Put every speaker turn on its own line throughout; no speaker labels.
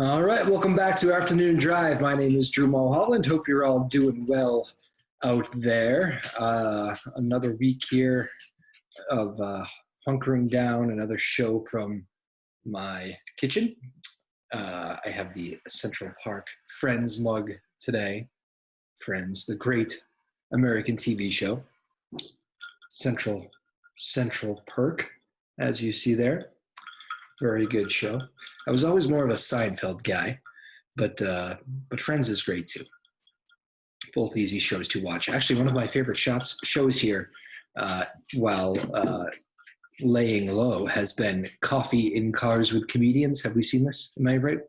All right, welcome back to Afternoon Drive. My name is Drew Moholland. Hope you're all doing well out there. Another week here of hunkering down, another show from my kitchen. I have the Central Park Friends mug today. Friends, the great American TV show. Central Perk, as you see there. Very good show. I was always more of a Seinfeld guy, but Friends is great too. Both easy shows to watch. Actually, one of my favorite shows here, while laying low, has been Coffee in Cars with Comedians. Have we seen this? Am I right?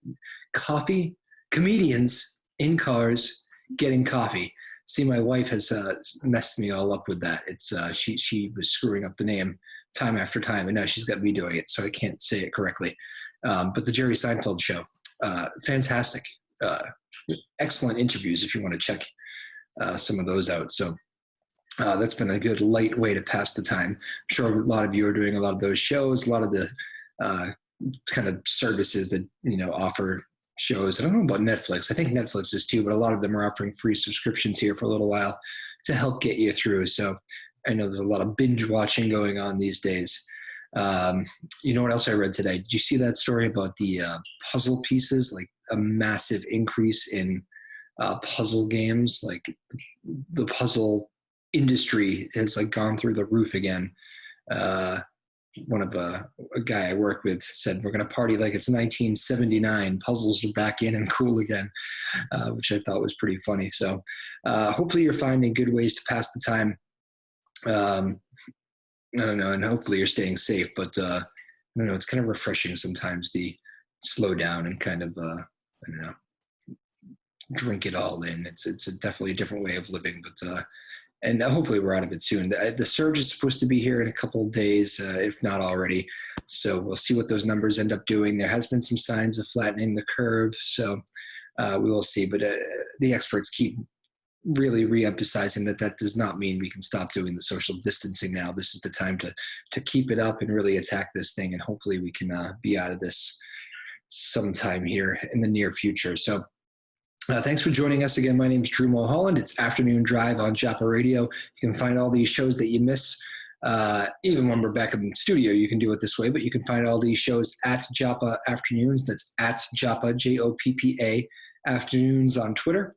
Coffee, comedians in cars getting coffee. See, my wife has messed me all up with that. It's she was screwing up the name time after time, and now she's got me doing it, so I can't say it correctly. But the Jerry Seinfeld show, fantastic, excellent interviews if you want to check some of those out. So that's been a good light way to pass the time. I'm sure a lot of you are doing a lot of those shows, a lot of the kind of services that offer shows. I don't know about Netflix. I think Netflix is too, but a lot of them are offering free subscriptions here for a little while to help get you through. So I know there's a lot of binge watching going on these days. You know what else I read today? Did you see that story about the puzzle pieces? Like a massive increase in puzzle games. Like the puzzle industry has like gone through the roof again. One of a guy I work with said, we're going to party like it's 1979. Puzzles are back in and cool again, which I thought was pretty funny. So hopefully you're finding good ways to pass the time. I don't know, and hopefully you're staying safe, but I don't know, it's kind of refreshing sometimes, the slow down and kind of I don't know, drink it all in. It's definitely a different way of living, but and hopefully we're out of it soon. The surge is supposed to be here in a couple of days, if not already, so we'll see what those numbers end up doing. There has been some signs of flattening the curve, so we will see, but the experts keep really re-emphasizing that does not mean we can stop doing the social distancing now. This is the time to keep it up and really attack this thing, and hopefully we can be out of this sometime here in the near future. So thanks for joining us again. My name is Drew Moholland. It's Afternoon Drive on Joppa Radio. You can find all these shows that you miss. Even when we're back in the studio, you can do it this way, but you can find all these shows at Joppa Afternoons. That's at Joppa, Joppa Afternoons on Twitter.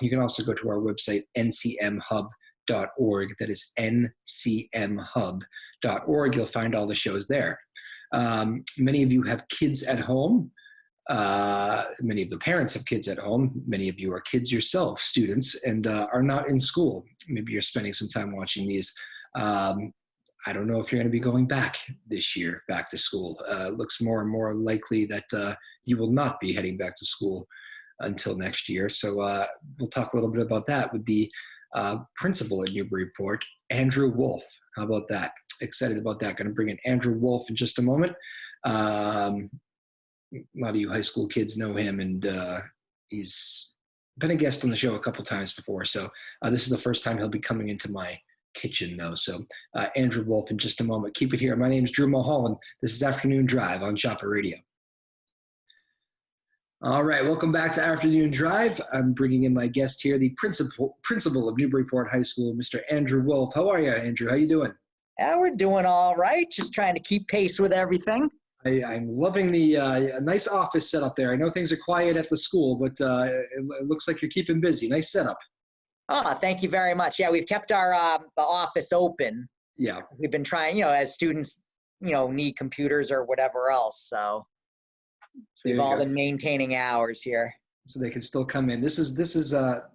You can also go to our website, ncmhub.org. That is ncmhub.org. You'll find all the shows there. Many of you have kids at home. Many of the parents have kids at home. Many of you are kids yourself, students, and are not in school. Maybe you're spending some time watching these. I don't know if you're going to be going back this year, back to school. It looks more and more likely that you will not be heading back to school until next year. So we'll talk a little bit about that with the principal at Newburyport, Andrew Wulf. How about that? Excited about that. Going to bring in Andrew Wulf in just a moment. A lot of you high school kids know him, and he's been a guest on the show a couple times before. So this is the first time he'll be coming into my kitchen, though. So Andrew Wulf in just a moment. Keep it here. My name is Drew Moholland. This is Afternoon Drive on Joppa Radio. All right, welcome back to Afternoon Drive. I'm bringing in my guest here, the principal of Newburyport High School, Mr. Andrew Wulf. How are you, Andrew? How you doing?
Yeah, we're doing all right. Just trying to keep pace with everything.
I'm loving the nice office setup there. I know things are quiet at the school, but it looks like you're keeping busy. Nice setup.
Oh, thank you very much. Yeah, we've kept our the office open.
Yeah.
We've been trying, as students, need computers or whatever else. So we've all been maintaining hours here.
So they can still come in. This is a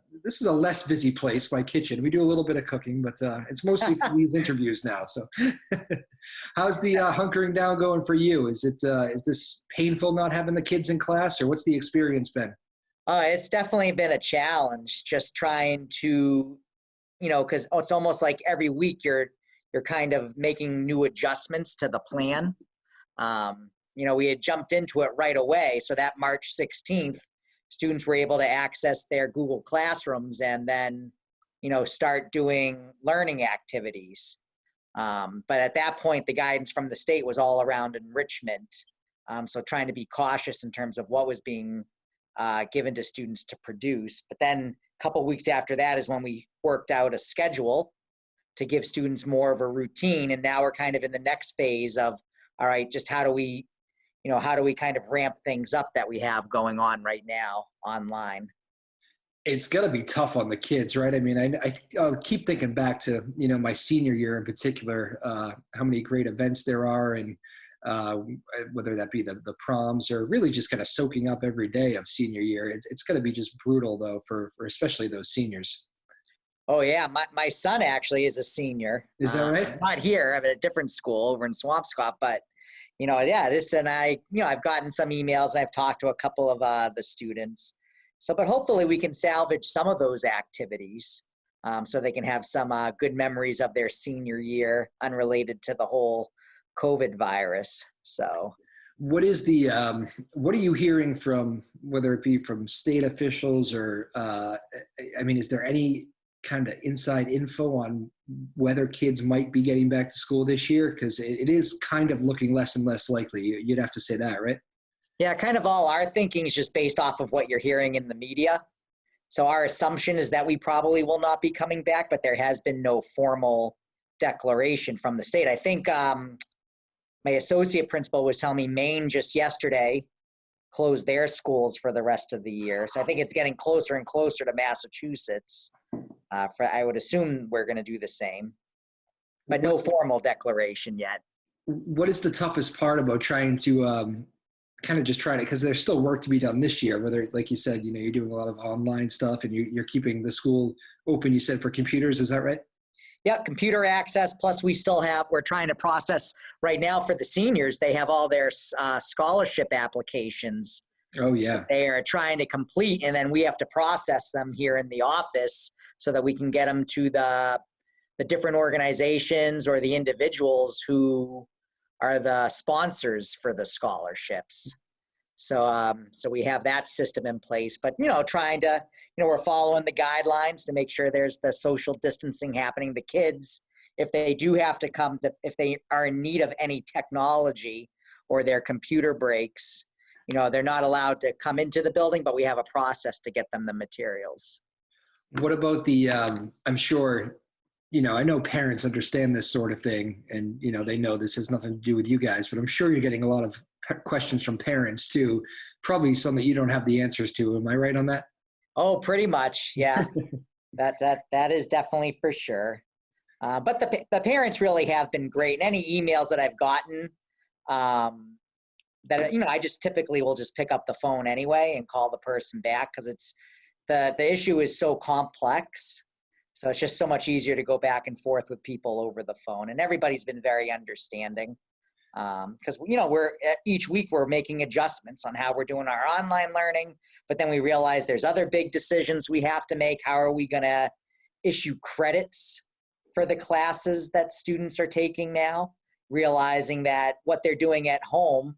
less busy place, my kitchen. We do a little bit of cooking, but it's mostly for these interviews now. So how's the hunkering down going for you? Is this painful not having the kids in class, or what's the experience been?
It's definitely been a challenge, just trying to, because it's almost like every week you're kind of making new adjustments to the plan. We had jumped into it right away. So that March 16th, students were able to access their Google Classrooms and then, start doing learning activities. But at that point, the guidance from the state was all around enrichment. So trying to be cautious in terms of what was being given to students to produce. But then a couple weeks after that is when we worked out a schedule to give students more of a routine. And now we're kind of in the next phase of, all right, just how do we kind of ramp things up that we have going on right now online?
It's got to be tough on the kids, right? I mean, I keep thinking back to, my senior year in particular, how many great events there are, and whether that be the proms or really just kind of soaking up every day of senior year. It's going to be just brutal, though, for especially those seniors.
Oh, yeah. My son actually is a senior.
Is that right?
Not here. I'm at a different school over in Swampscott, but yeah, I've gotten some emails and I've talked to a couple of the students. So, but hopefully we can salvage some of those activities so they can have some good memories of their senior year unrelated to the whole COVID virus. So
what are you hearing from, whether it be from state officials or, is there any kind of inside info on whether kids might be getting back to school this year? Because it is kind of looking less and less likely. You'd have to say that, right?
Yeah, kind of all our thinking is just based off of what you're hearing in the media. So our assumption is that we probably will not be coming back, but there has been no formal declaration from the state. I think my associate principal was telling me Maine just yesterday closed their schools for the rest of the year. So I think it's getting closer and closer to Massachusetts. I would assume we're going to do the same, but no formal declaration yet.
What is the toughest part about trying to kind of just try to, because there's still work to be done this year, whether, like you said, you're doing a lot of online stuff and you're keeping the school open, you said, for computers. Is that right?
Yeah, computer access. Plus we're trying to process right now for the seniors. They have all their scholarship applications.
Oh, yeah.
They are trying to complete, and then we have to process them here in the office so that we can get them to the different organizations or the individuals who are the sponsors for the scholarships. So we have that system in place, but, trying to, we're following the guidelines to make sure there's the social distancing happening. The kids, if they do have to if they are in need of any technology or their computer breaks, they're not allowed to come into the building, but we have a process to get them the materials.
What about I'm sure, I know parents understand this sort of thing and, they know this has nothing to do with you guys, but I'm sure you're getting a lot of questions from parents too, probably some that you don't have the answers to. Am I right on that?
Oh, pretty much. Yeah, that is definitely for sure. But the parents really have been great. And any emails that I've gotten, that, I just typically will just pick up the phone anyway and call the person back because it's the issue is so complex. So it's just so much easier to go back and forth with people over the phone. And everybody's been very understanding because, each week we're making adjustments on how we're doing our online learning. But then we realize there's other big decisions we have to make. How are we going to issue credits for the classes that students are taking now? Realizing that what they're doing at home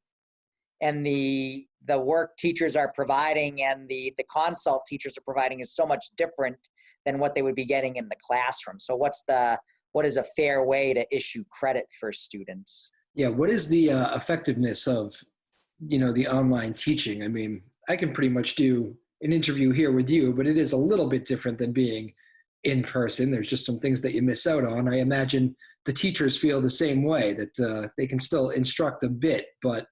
and the work teachers are providing and the consult teachers are providing is so much different than what they would be getting in the classroom. So what is a fair way to issue credit for students?
Yeah. What is the effectiveness of, the online teaching? I mean, I can pretty much do an interview here with you, but it is a little bit different than being in person. There's just some things that you miss out on. I imagine the teachers feel the same way, that they can still instruct a bit, but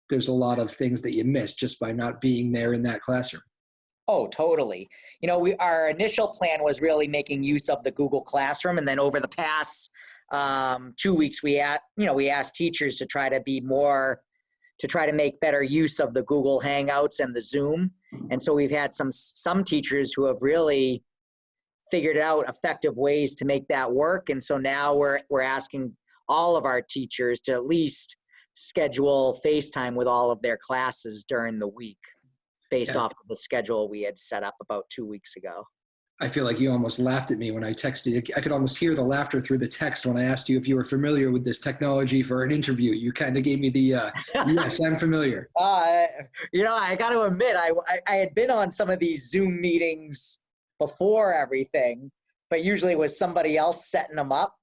there's a lot of things that you miss just by not being there in that classroom.
Oh, totally. Our initial plan was really making use of the Google Classroom. And then over the past 2 weeks, we asked teachers to try to make better use of the Google Hangouts and the Zoom. And so we've had some teachers who have really figured out effective ways to make that work. And so now we're asking all of our teachers to at least schedule FaceTime with all of their classes during the week based off of the schedule we had set up about 2 weeks ago.
I feel like you almost laughed at me when I texted you. I could almost hear the laughter through the text when I asked you if you were familiar with this technology for an interview. You kind of gave me the, yes, I'm familiar.
I got to admit, I had been on some of these Zoom meetings before everything, but usually it was somebody else setting them up.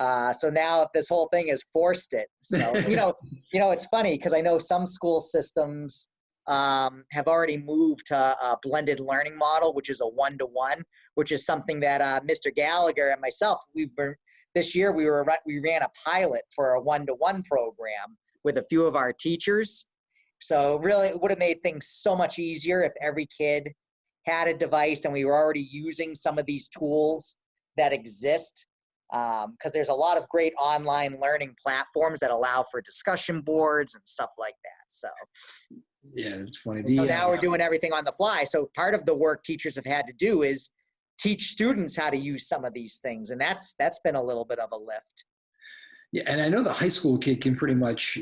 So now this whole thing has forced it. So, it's funny because I know some school systems have already moved to a blended learning model, which is a 1-to-1, which is something that Mr. Gallagher and myself, this year we ran a pilot for a 1-to-1 program with a few of our teachers. So really it would have made things so much easier if every kid had a device and we were already using some of these tools that exist. Because there's a lot of great online learning platforms that allow for discussion boards and stuff like that. So
yeah, it's funny.
so now we're doing everything on the fly. So part of the work teachers have had to do is teach students how to use some of these things. And that's been a little bit of a lift.
Yeah, and I know the high school kid can pretty much,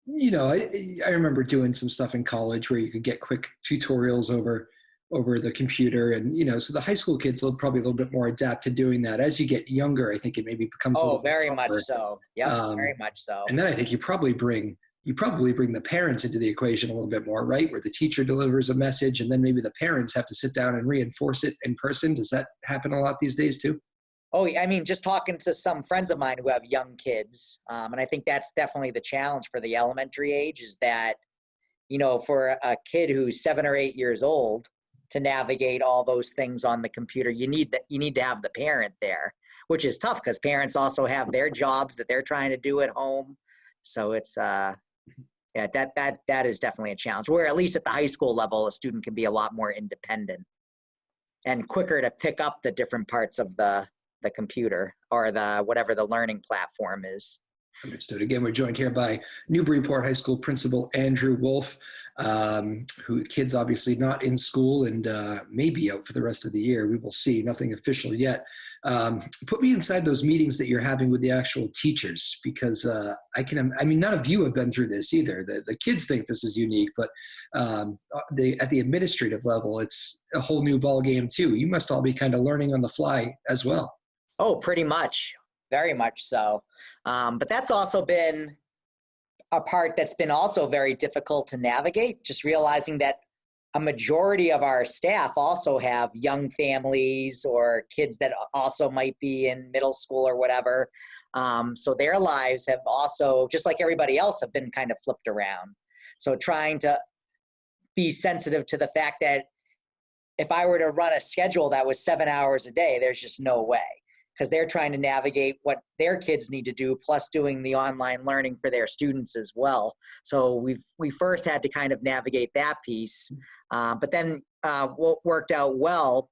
I remember doing some stuff in college where you could get quick tutorials over the computer, and so the high school kids will probably a little bit more adapt to doing that. As you get younger, I think it maybe becomes a little bit
very
tougher.
much so. Yeah, very much so.
And then I think you probably bring the parents into the equation a little bit more, right? Where the teacher delivers a message and then maybe the parents have to sit down and reinforce it in person. Does that happen a lot these days too?
Oh, I mean, just talking to some friends of mine who have young kids, and I think that's definitely the challenge for the elementary age is that, for a kid who's 7 or 8 years old to navigate all those things on the computer, you need to have the parent there, which is tough because parents also have their jobs that they're trying to do at home. So it's that is definitely a challenge. Where at least at the high school level, a student can be a lot more independent and quicker to pick up the different parts of the computer or whatever the learning platform is.
Understood. Again, we're joined here by Newburyport High School Principal Andrew Wulf, who kids obviously not in school and may be out for the rest of the year. We will see. Nothing official yet. Put me inside those meetings that you're having with the actual teachers, because none of you have been through this either. The kids think this is unique, but at the administrative level, it's a whole new ball game too. You must all be kind of learning on the fly as well.
Oh, pretty much. Very much so. But that's also been a part that's been also very difficult to navigate, just realizing that a majority of our staff also have young families or kids that also might be in middle school or whatever. So their lives have also, just like everybody else, have been kind of flipped around. So trying to be sensitive to the fact that if I were to run a schedule that was 7 hours a day, there's just no way. Because they're trying to navigate what their kids need to do, plus doing the online learning for their students as well. So we first had to kind of navigate that piece. But then what worked out well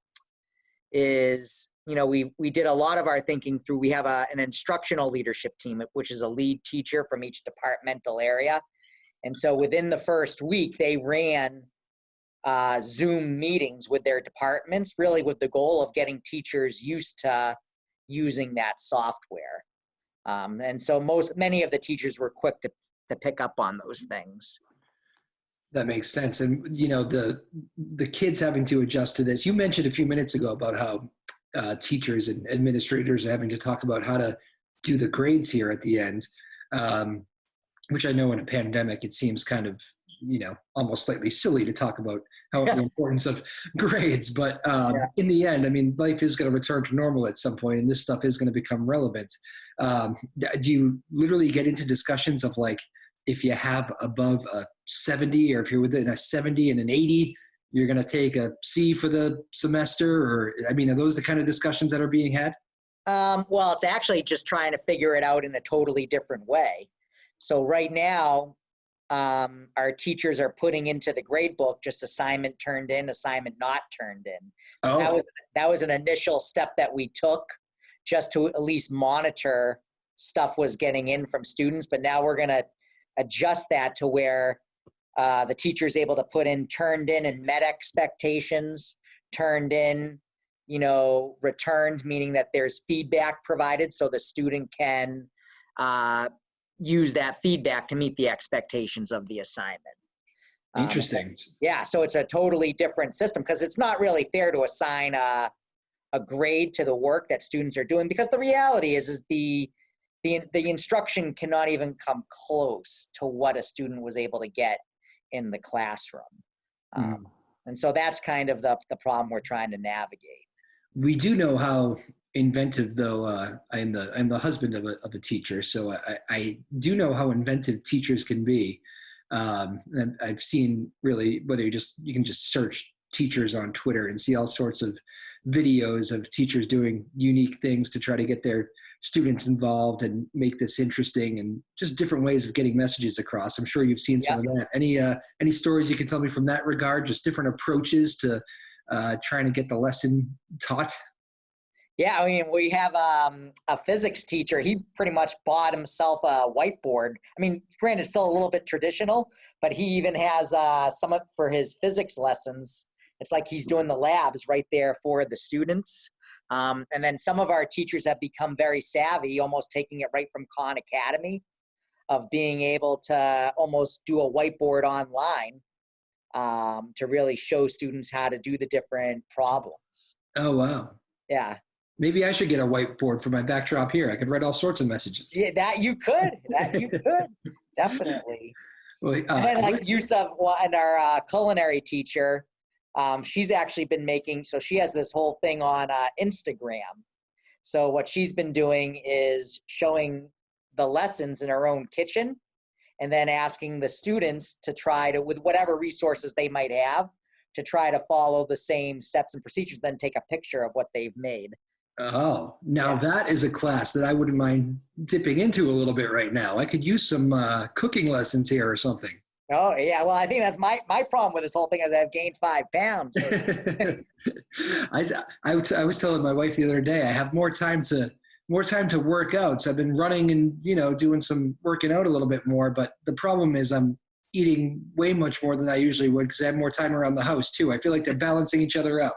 is, we did a lot of our thinking through, we have an instructional leadership team, which is a lead teacher from each departmental area. And so within the first week, they ran Zoom meetings with their departments, really with the goal of getting teachers used to using that software. And so many of the teachers were quick to pick up on those things.
That makes sense. And, the kids having to adjust to this. You mentioned a few minutes ago about how teachers and administrators are having to talk about how to do the grades here at the end, which I know in a pandemic, it seems kind of, almost slightly silly to talk about the importance of grades. But in the end, life is going to return to normal at some point, and this stuff is going to become relevant. Do you literally get into discussions of like, if you have above a 70 or if you're within a 70 and an 80, you're going to take a C for the semester? Or, are those the kind of discussions that are being had?
Well, it's actually just trying to figure it out in a totally different way. So right now, our teachers are putting into the grade book just assignment turned in, assignment not turned in. So that was an initial step that we took just to at least monitor stuff was getting in from students. But now we're going to adjust that to where the teacher is able to put in turned in and met expectations, turned in, returned, meaning that there's feedback provided so the student can use that feedback to meet the expectations of the assignment.
Interesting.
Yeah, so it's a totally different system because it's not really fair to assign a grade to the work that students are doing, because the reality is the instruction cannot even come close to what a student was able to get in the classroom. And so that's kind of the problem we're trying to navigate.
We do know how inventive though. I'm the husband of a teacher, so I do know how inventive teachers can be. And I've seen really whether you can just search teachers on Twitter and see all sorts of videos of teachers doing unique things to try to get their students involved and make this interesting, and just different ways of getting messages across. I'm sure you've seen some of that. Any stories you can tell me from that regard? Just different approaches to trying to get the lesson taught.
Yeah, I mean, we have a physics teacher. He pretty much bought himself a whiteboard. I mean, granted, it's still a little bit traditional, but he even has some for his physics lessons. It's like he's doing the labs right there for the students. And then some of our teachers have become very savvy, almost taking it right from Khan Academy, of being able to almost do a whiteboard online to really show students how to do the different problems.
Oh, wow.
Yeah.
Maybe I should get a whiteboard for my backdrop here. I could write all sorts of messages.
Yeah, that you could. Definitely.
Well,
And then like Yusuf and our culinary teacher, she's actually been making, so she has this whole thing on Instagram. So what she's been doing is showing the lessons in her own kitchen and then asking the students to try to, with whatever resources they might have, to try to follow the same steps and procedures, then take a picture of what they've made.
Oh, now that is a class that I wouldn't mind dipping into a little bit right now. I could use some cooking lessons here or something.
Oh, yeah. Well, I think that's my problem with this whole thing is I've gained 5 pounds.
I was telling my wife the other day, I have more time to work out. So I've been running and, doing some working out a little bit more. But the problem is I'm eating way much more than I usually would because I have more time around the house too. I feel like they're balancing each other out.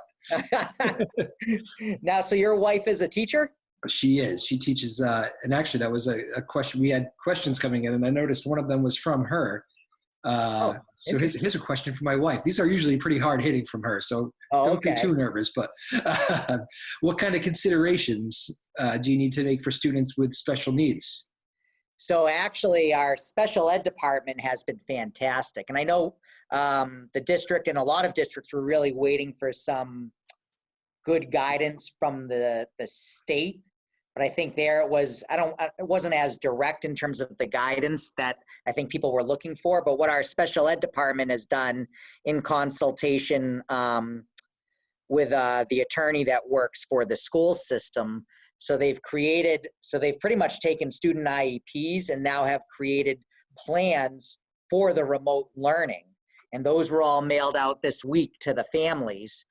Now, so your wife is a teacher?
She is. She teaches, and actually that was a question. We had questions coming in, and I noticed one of them was from her. So here's a question from my wife. These are usually pretty hard hitting from her, so don't be too nervous. But what kind of considerations do you need to make for students with special needs?
So actually, our special ed department has been fantastic, and I know the district and a lot of districts were really waiting for some good guidance from the state. But I think there it was, it wasn't as direct in terms of the guidance that I think people were looking for. But what our special ed department has done in consultation with the attorney that works for the school system, so they've pretty much taken student IEPs and now have created plans for the remote learning. And those were all mailed out this week to the families.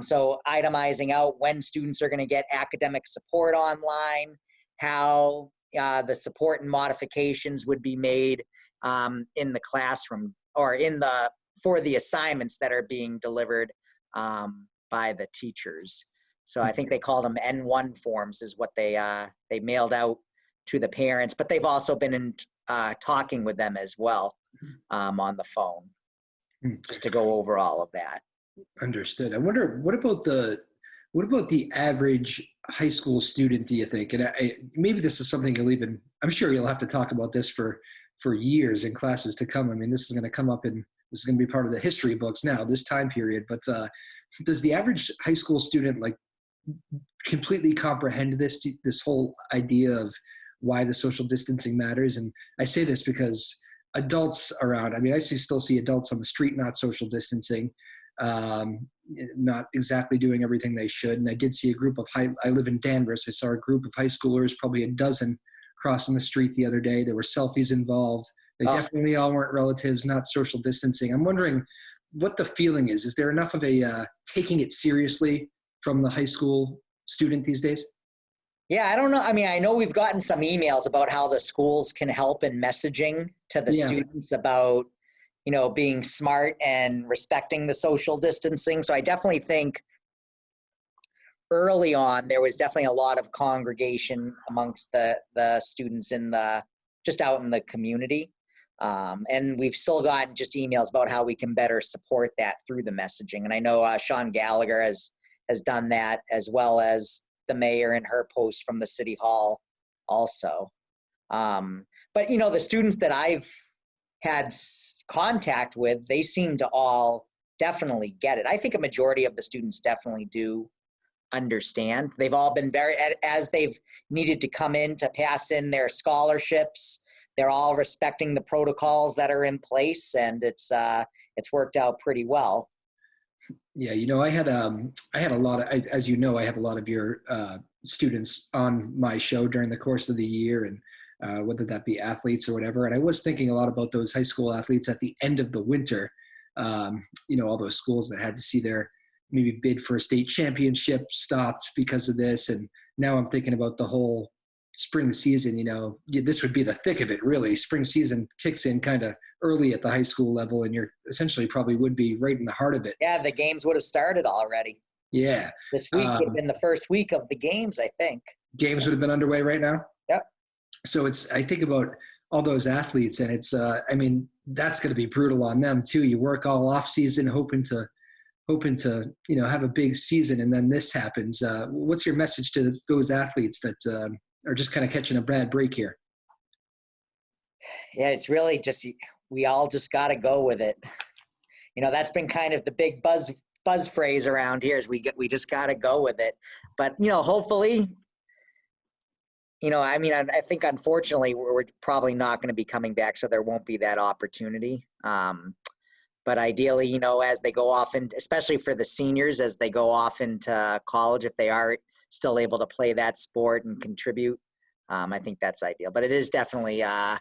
So itemizing out when students are going to get academic support online, how the support and modifications would be made in the classroom or for the assignments that are being delivered by the teachers. So I think they called them N1 forms is what they mailed out to the parents, but they've also been talking with them as well on the phone just to go over all of that.
Understood. I wonder what about the average high school student, do you think? And maybe this is something I'm sure you'll have to talk about this for years in classes to come. I mean, this is going to come up this is going to be part of the history books now, this time period. But does the average high school student completely comprehend this whole idea of why the social distancing matters? And I say this because adults around, I mean, I still see adults on the street not social distancing, not exactly doing everything they should. And I did see I live in Danvers. I saw a group of high schoolers, probably a dozen, crossing the street the other day. There were selfies involved. They definitely all weren't relatives, not social distancing. I'm wondering what the feeling is. Is there enough of a taking it seriously from the high school student these days?
Yeah, I don't know. I mean, I know we've gotten some emails about how the schools can help in messaging to the students about, being smart and respecting the social distancing. So I definitely think early on, there was definitely a lot of congregation amongst the students just out in the community. And we've still gotten just emails about how we can better support that through the messaging. And I know Sean Gallagher has done that, as well as the mayor in her post from the city hall also. But, the students that I've had contact with, they seem to all definitely get it. I think a majority of the students definitely do understand. They've all been as they've needed to come in to pass in their scholarships, they're all respecting the protocols that are in place, and it's worked out pretty well.
Yeah, I had a lot of, as you know, I have a lot of your students on my show during the course of the year, and whether that be athletes or whatever. And I was thinking a lot about those high school athletes at the end of the winter. All those schools that had to see their maybe bid for a state championship stopped because of this, and now I'm thinking about the whole spring season. This would be the thick of it, really. Spring season kicks in kind of early at the high school level, and you're essentially probably would be right in the heart of it.
Yeah, the games would have started already.
Yeah.
This week would have been the first week of the games, I think.
Games would have been underway right now?
Yep.
So I think about all those athletes, and it's, that's going to be brutal on them too. You work all off season hoping to, have a big season, and then this happens. What's your message to those athletes that are just kind of catching a bad break here?
Yeah, it's really just, we all just got to go with it. That's been kind of the big buzz phrase around here is we just got to go with it. But, hopefully, I think unfortunately we're probably not going to be coming back, so there won't be that opportunity. But ideally, as they go off, and especially for the seniors, as they go off into college, if they are still able to play that sport and contribute, I think that's ideal. But it is definitely, that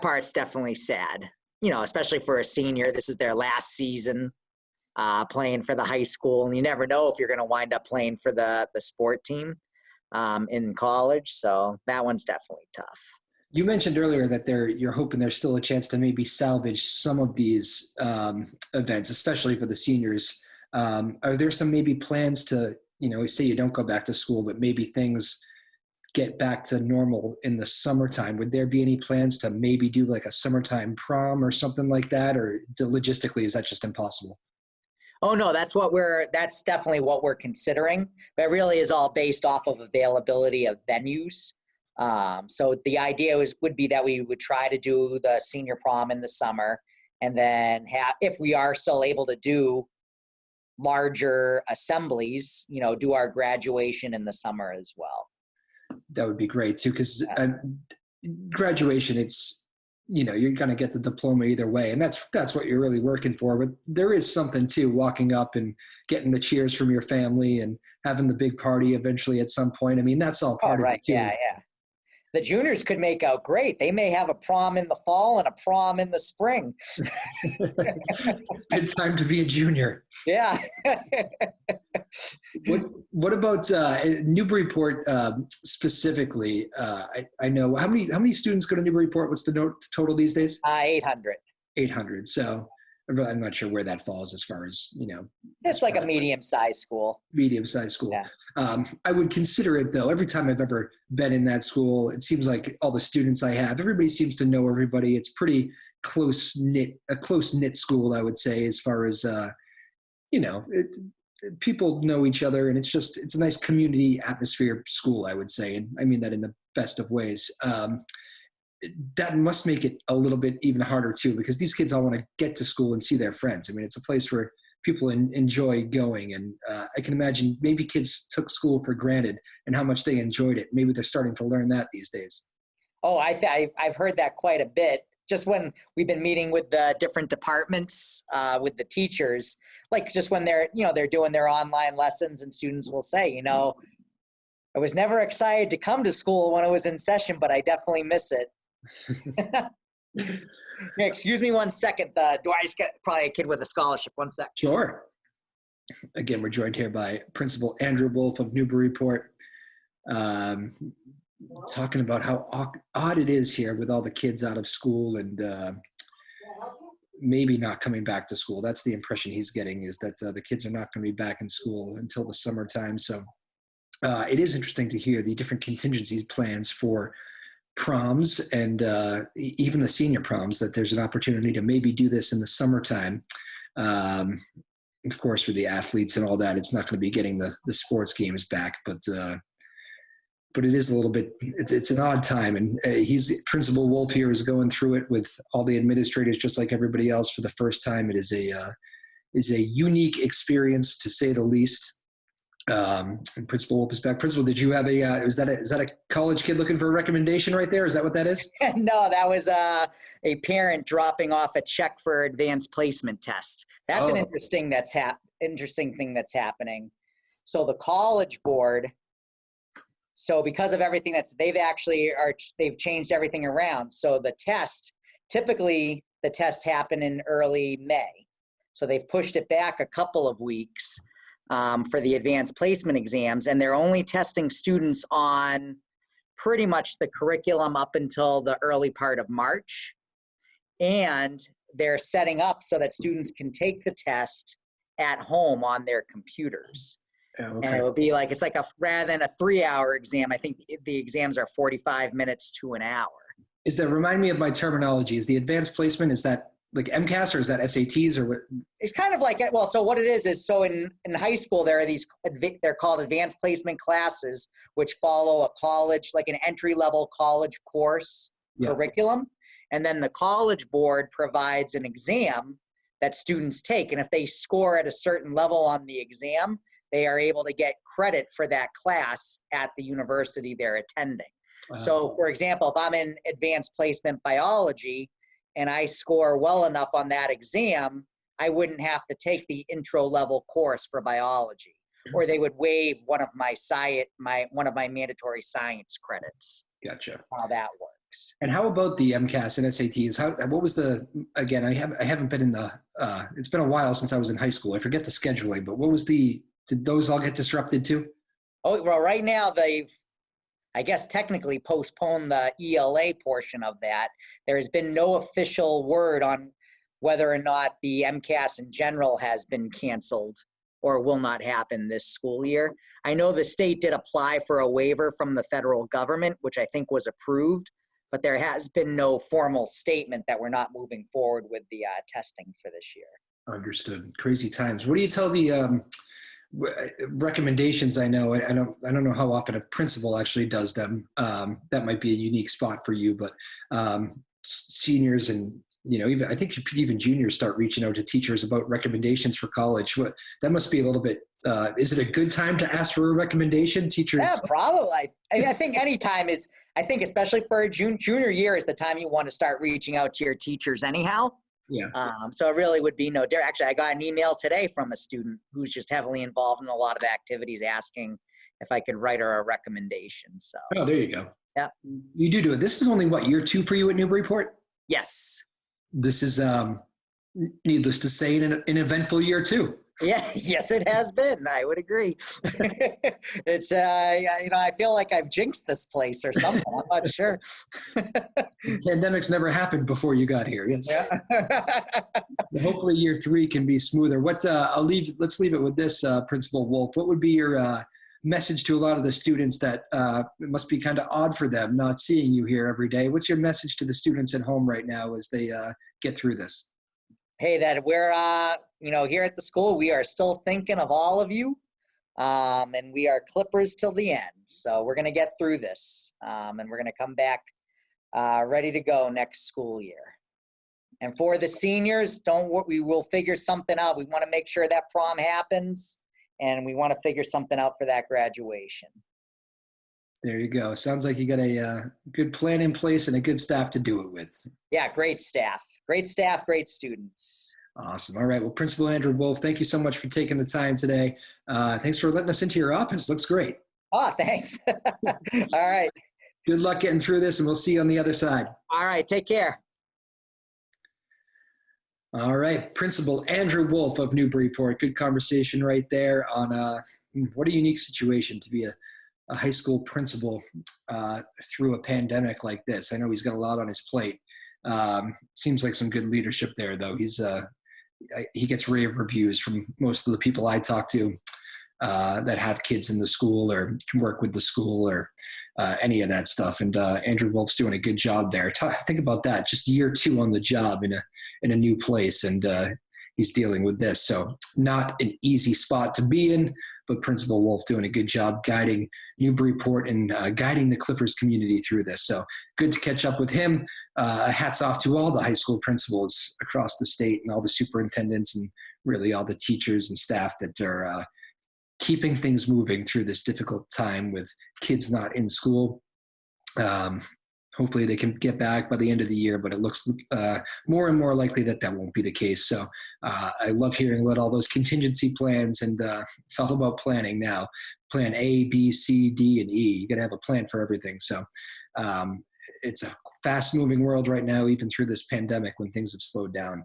part's definitely sad, especially for a senior. This is their last season playing for the high school, and you never know if you're going to wind up playing for the sport team in college. So that one's definitely tough.
You mentioned earlier that you're hoping there's still a chance to maybe salvage some of these events, especially for the seniors. Are there some maybe plans to, say you don't go back to school, but maybe things get back to normal in the summertime? Would there be any plans to maybe do like a summertime prom or something like that? Or logistically, is that just impossible?
Oh no, that's definitely what we're considering, but it really is all based off of availability of venues. So the idea would be that we would try to do the senior prom in the summer, and then if we are still able to do larger assemblies, do our graduation in the summer as well.
That would be great too, because graduation, it's, you're going to get the diploma either way, and that's what you're really working for. But there is something too, walking up and getting the cheers from your family and having the big party eventually at some point. I mean, that's all part of it too.
Yeah. The juniors could make out great. They may have a prom in the fall and a prom in the spring.
Good time to be a junior.
Yeah.
What about Newburyport specifically? I know how many students go to Newburyport. What's the total these days?
800.
800. So I'm not sure where that falls as far as,
It's like a medium-sized school.
Medium-sized school.
Yeah.
I would consider it, though. Every time I've ever been in that school, it seems like all the students I have, everybody seems to know everybody. It's pretty a close-knit school, I would say, as far as, people know each other, and it's a nice community atmosphere school, I would say. And I mean that in the best of ways. That must make it a little bit even harder too, because these kids all want to get to school and see their friends. I mean, it's a place where people enjoy going, and I can imagine maybe kids took school for granted and how much they enjoyed it. Maybe they're starting to learn that these days.
Oh, I've heard that quite a bit. Just when we've been meeting with the different departments, with the teachers, like just when they're doing their online lessons, and students will say, I was never excited to come to school when it was in session, but I definitely miss it. Excuse me 1 second. Do I just get probably a kid with a scholarship? 1 sec.
Sure. Again, we're joined here by Principal Andrew Wulf of Newburyport, talking about how odd it is here with all the kids out of school and maybe not coming back to school. That's the impression he's getting, is that the kids are not going to be back in school until the summertime. So it is interesting to hear the different contingencies plans for proms and even the senior proms, that there's an opportunity to maybe do this in the summertime. Of course, for the athletes and all that, it's not going to be getting the sports games back, but it is a little bit, it's an odd time. And Principal Wulf here is going through it with all the administrators, just like everybody else, for the first time. It is a unique experience, to say the least. And Principal Wolf is back. Principal, did you have is that a college kid looking for a recommendation right there? Is that what that is?
No, that was a parent dropping off a check for advanced placement test. That's an
Oh,
interesting thing that's happening. So the College Board, so because of everything they've changed everything around. So typically the test happened in early May. So they've pushed it back a couple of weeks for the advanced placement exams, and they're only testing students on pretty much the curriculum up until the early part of March. And they're setting up so that students can take the test at home on their computers.
yeah, okay.
And it would be it's like rather than a 3-hour exam, I think the exams are 45 minutes to an hour.
Remind me of my terminology. Is the advanced placement, is that like MCAS or is that SATs or what?
It's kind of so what it is so in high school, there are they're called advanced placement classes, which follow a college, like an entry-level college course curriculum. And then the College Board provides an exam that students take. And if they score at a certain level on the exam, they are able to get credit for that class at the university they're attending. So, for example, if I'm in advanced placement biology and I score well enough on that exam, I wouldn't have to take the intro level course for biology, or they would waive one of my mandatory science credits.
Gotcha.
How that works.
And how about the MCAS and SATs? What was again, I haven't been in it's been a while since I was in high school. I forget the scheduling, but did those all get disrupted too?
Oh, well, right now they've, I guess, technically postponed the ELA portion of that. There has been no official word on whether or not the MCAS in general has been canceled or will not happen this school year. I know the state did apply for a waiver from the federal government, which I think was approved, but there has been no formal statement that we're not moving forward with the testing for this year.
Understood. Crazy times. What do you tell the recommendations? I don't know how often a principal actually does them. That might be a unique spot for you, but seniors and I think even juniors start reaching out to teachers about recommendations for college. That must be a little bit. Is it a good time to ask for a recommendation, teachers?
Yeah, probably. I think any time is. I think especially for a junior year is the time you want to start reaching out to your teachers anyhow.
Yeah.
So it really would be no different. Actually, I got an email today from a student who's just heavily involved in a lot of activities asking if I could write her a recommendation. So.
Oh, there you go.
Yeah.
You do it. This is only year 2 for you at Newburyport?
Yes.
This is, needless to say, an eventful year too.
Yeah, yes, it has been. I would agree. It's, I feel like I've jinxed this place or something. I'm not sure.
Pandemics never happened before you got here. Yes.
Yeah.
Hopefully year 3 can be smoother. Let's leave it with this, Principal Wulf. What would be your message to a lot of the students that it must be kind of odd for them not seeing you here every day? What's your message to the students at home right now as they get through this?
Hey, that we're, here at the school, we are still thinking of all of you, and we are Clippers till the end. So we're going to get through this, and we're going to come back ready to go next school year. And for the seniors, we will figure something out. We want to make sure that prom happens, and we want to figure something out for that graduation.
There you go. Sounds like you got a good plan in place and a good staff to do it with.
Yeah, great staff. Great staff, great students.
Awesome. All right. Well, Principal Andrew Wulf, thank you so much for taking the time today. Thanks for letting us into your office. Looks great.
Oh, thanks. All right.
Good luck getting through this, and we'll see you on the other side.
All right. Take care.
All right. Principal Andrew Wulf of Newburyport. Good conversation right there on what a unique situation to be a high school principal through a pandemic like this. I know he's got a lot on his plate. Seems like some good leadership there, though. He gets rave reviews from most of the people I talk to that have kids in the school or work with the school or any of that stuff. And Andrew Wulf's doing a good job there. Think about that, just year 2 on the job in a new place, and he's dealing with this. So not an easy spot to be in, but Principal Wulf doing a good job guiding Newburyport and guiding the Clippers community through this. So good to catch up with him. Hats off to all the high school principals across the state and all the superintendents and really all the teachers and staff that are keeping things moving through this difficult time with kids not in school. Hopefully they can get back by the end of the year, but it looks more and more likely that that won't be the case. So I love hearing about all those contingency plans, and it's all about planning now. Plan A, B, C, D, and E. You got to have a plan for everything. So it's a fast-moving world right now, even through this pandemic when things have slowed down.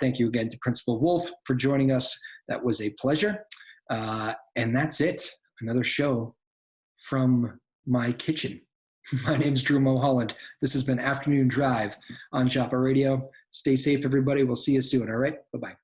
Thank you again to Principal Wulf for joining us. That was a pleasure. And that's it. Another show from my kitchen. My name's Drew Moholland. This has been Afternoon Drive on Joppa Radio. Stay safe, everybody. We'll see you soon. All right? Bye-bye.